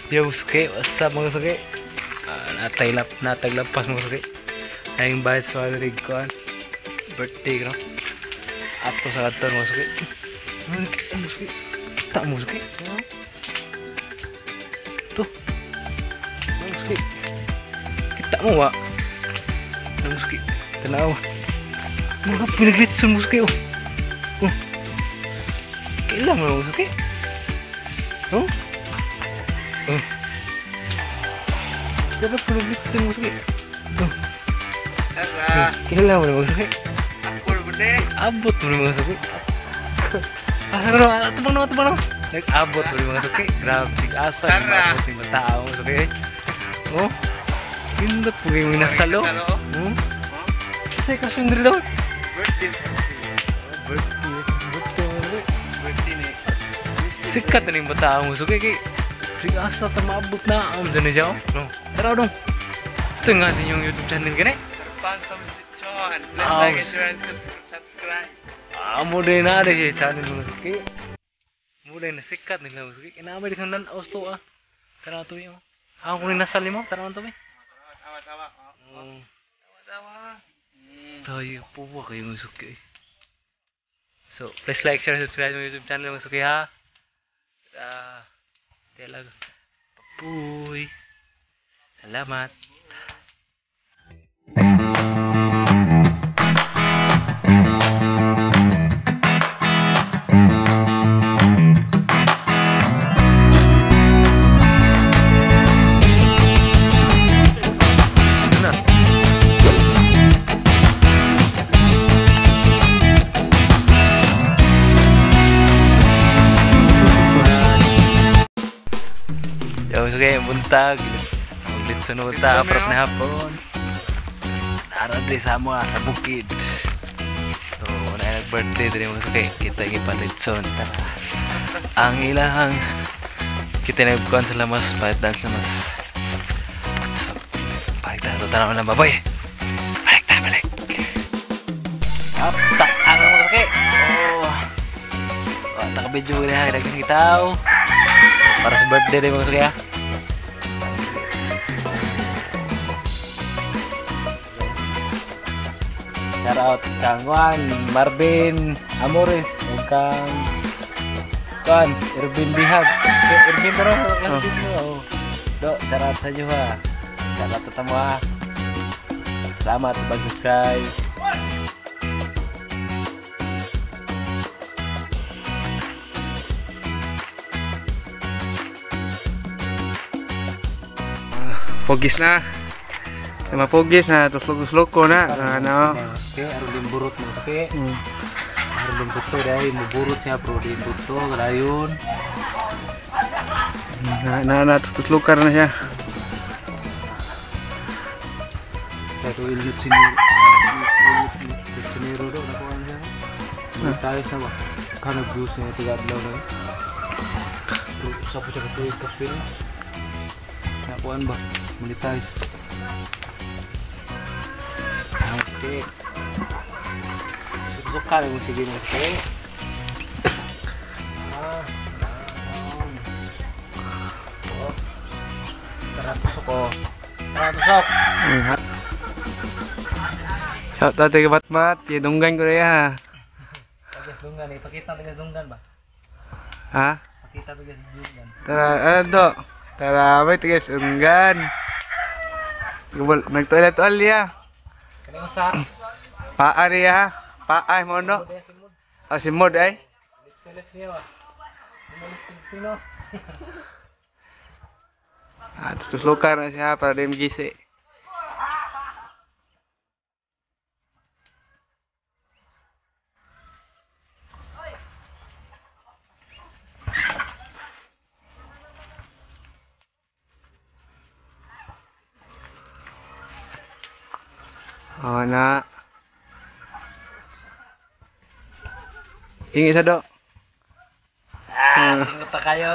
Yo, suki, what's up mga suki? Nataglapas mga suki. Ayong bayad sa mga rigkuhan. Birthday ko. Ato sa katon mga suki. Ano suki? Kita mo suki? Ito. Ano suki? Kita mo wa? Ano suki? Tanaw. Mga pinagritson mo suki oh. Oh. Kailan mo suki? Oh? Oh. Dapat pinagritson mo suki. Oh. Tara. Kailan mo na mga suki? Akul bude. Abot mo mga suki. Ano, tubang na. Nag-abot mo mga suki. Grabe, asa Tara. yung abot yung mga tao mga suki. Oh, pindot po yung nasalo. Oh, kasi kasyong dito daw. Birthday. Birthday. Birthday ni. Sikat na yung mga tao mga suki. Kaya, sige asa ta maabot na. Doon na siya. No, tara dong. Ito nga din yung YouTube channel ka na eh. Pan sa Chon. Please Ah, like and share and subscribe. Mo din na rin siya channel mga suki. Mo din na sikat nila mga suki. Kinamay din kang lanaos to ah. Tara to yung. Ako kung nasali mo, tara to eh. Tawa. Oh. Tawa. Tayo po ba kayo mga suki? So, please like, share, subscribe sa YouTube channel mga suki ha. Talaga. Papuy. Salamat. Ano na? Yo, sige, buntag. Ulit sa nuta, aprap na hapon. Naroon din sa mga sa bukid. So, na nag-birthday din mga suki. Kita yung ipalitson. Ang ilang kita nagkuhan sa lamas, balik dance lamas. So, balik tayo. Tanaw lang baboy. Balik. Tak, ang mga suki. Oh, taka-video ko na dagang kitaw. Para sa birthday din mga suki ha. Shout out kang Juan, Marvin, Amores, ug kang Juan, Irvin Bihag. Irvin pero lang dito. Do, shout out sa inyo ha. Shout out sa mo ha. Salamat sa pag-subscribe. Pogis na. Mapogis na, tuslog ko na. Ano? Okay, aron din burot mo suki. Aron din buto dahil muburot siya bro din buto galayon. Tuslog ka na siya. Satu ilut sini do na ko siya. Tayo sa ba? Kana views niya tiga adlaw na. Sa po siya tuig ka film. Na kuan ba? Monetize. Okay. Suka mo sige mo sige. Taratusok. Shout out kay Batmat, dunggan ko na ya. Tagas dunggan, ipakita tagas dunggan ba? Ha? Pakita tagas dunggan. Tara, ano to? Tara, may tigas dunggan. Nagtoilet ya. Kanino sa? Paari ha. Paay mo no. Ah, si Mod ay. Let's niya ba? Pilipino. Tuslukar na siya para di magisi. Oh na. Ingi sa do. Singot na kayo.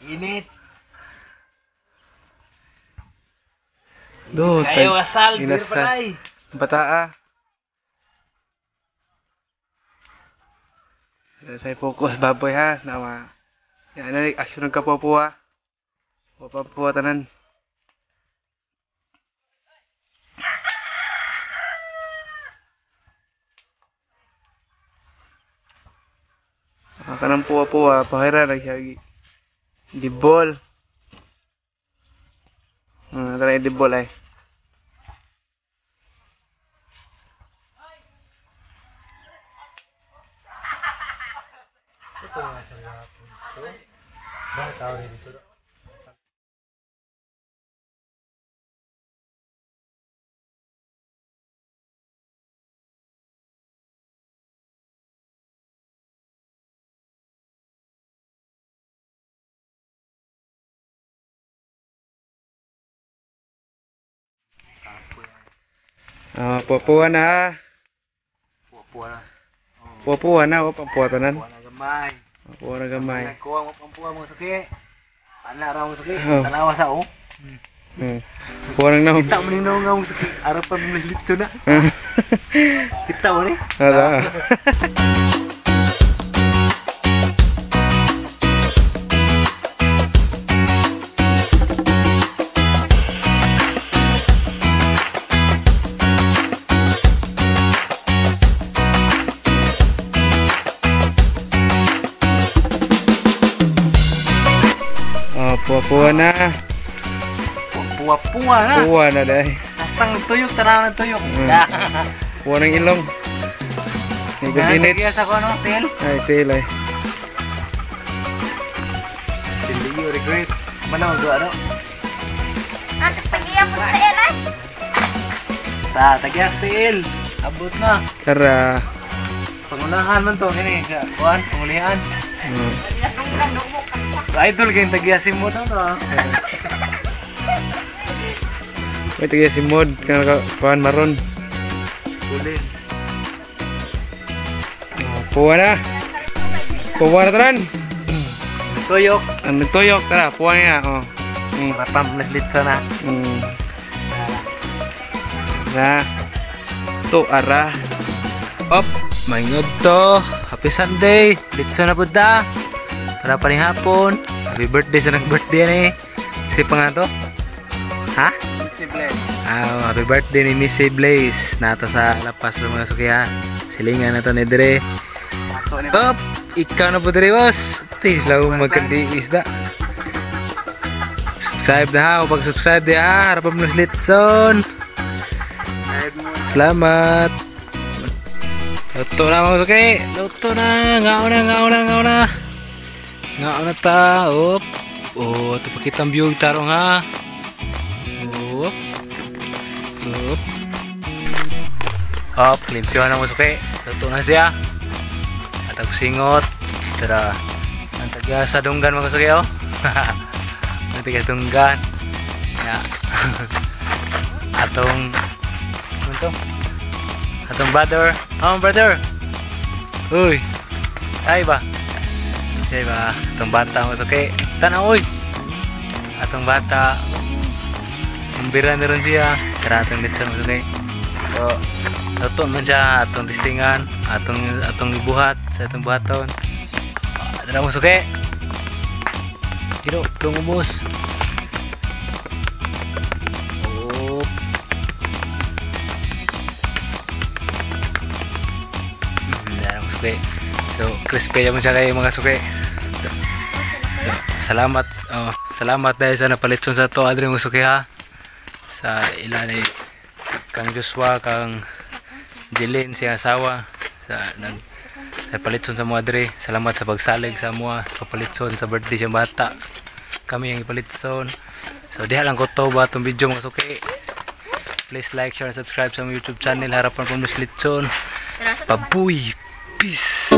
Init. Do, Kayo asal, beer inasal. palay. Bataa. Saya fokus baboy ha. Nama. Yan na action ng kapuwa. Puwa tanan. Kanang puwa pahira lagi lagi. Dibol. Tara dibol ay. Puwa na. Puwa na, puwa tanan. Gamay. Puwa na gamay. Kuha mo pampuha mo suki. Ana ra mo suki. Tanawa sa o. Puwa nang naong. Kita mo ni nga mo suki. Ara pa mo litso na. Kita mo ni. Ada. Puwa na. Puwa na. Puwa na dai. Hastang tuyok, tanaw ng tuyok. Puwa ng ilong. Nagkusinit. Kaya sa ko ano, tail? Ay, tail ay. Dili you regret. Mana mo ano? Tagiya po sa tail ay. Tagiya sa tail. Abot na. Tara. Pangunahan man to, gini. Kuhan, pangulihan. Idol kayong tagiyasin mo na to. May tagiya si Mod. Kuhan maron. Kulin. Puwa na. Puwa na tanan. Tuyok. Ang nagtuyok. Tara, puwa niya. Rapam litso na. Na. To, ara. Op, maingod to. Happy Sunday. Litso na po da. Para pa ni hapon. Happy birthday sa nag-birthday ni. Kasi pa nga to? Ha? Missy Blaze. Happy birthday ni Missy Blaze. Nata sa lapas ng mga suki ha. Silingan na to ni Dre. Op, ikaw na po Dre boss. Tilaw magkandi isda. Subscribe na ha. O pag-subscribe di ha. Harapan mo ng Litson. Salamat. Luto na mga suki. Luto na. Ngao na. Ngao na ta. Op. Oh, ito pakitang view tarong ha. Op. Op, limpyo na mga suki. Luto na siya. At ako singot. Tara. Ang taga sa dunggan mga suki oh. Ang taga sa dunggan. Yeah. Atong brother. Brother. Uy. Ay ba? Say ba? Atong bata mo suki. Tanaw uy. Atong bata. Umbira na rin siya. Tara atong litsa mo suki. So, luto man siya. Atong testingan. Atong ibuhat sa atong buhaton. Tara mo suki. Hiro, tulong ubos. Okay. So, crispy naman siya kayo mga suki. So, salamat dahil sa napalitson sa to adre mga suki ha. Sa ilan ni Kang Joshua, Kang Jilin, siya asawa. Sa palitson sa mga adre. Salamat sa pagsalig sa mga papalitson sa birthday siyang bata. Kami ang ipalitson. So, diha lang ko to ba itong video mga suki. Please like, share, and subscribe sa YouTube channel. Harapan po Miss Litson. Babuy! Peace.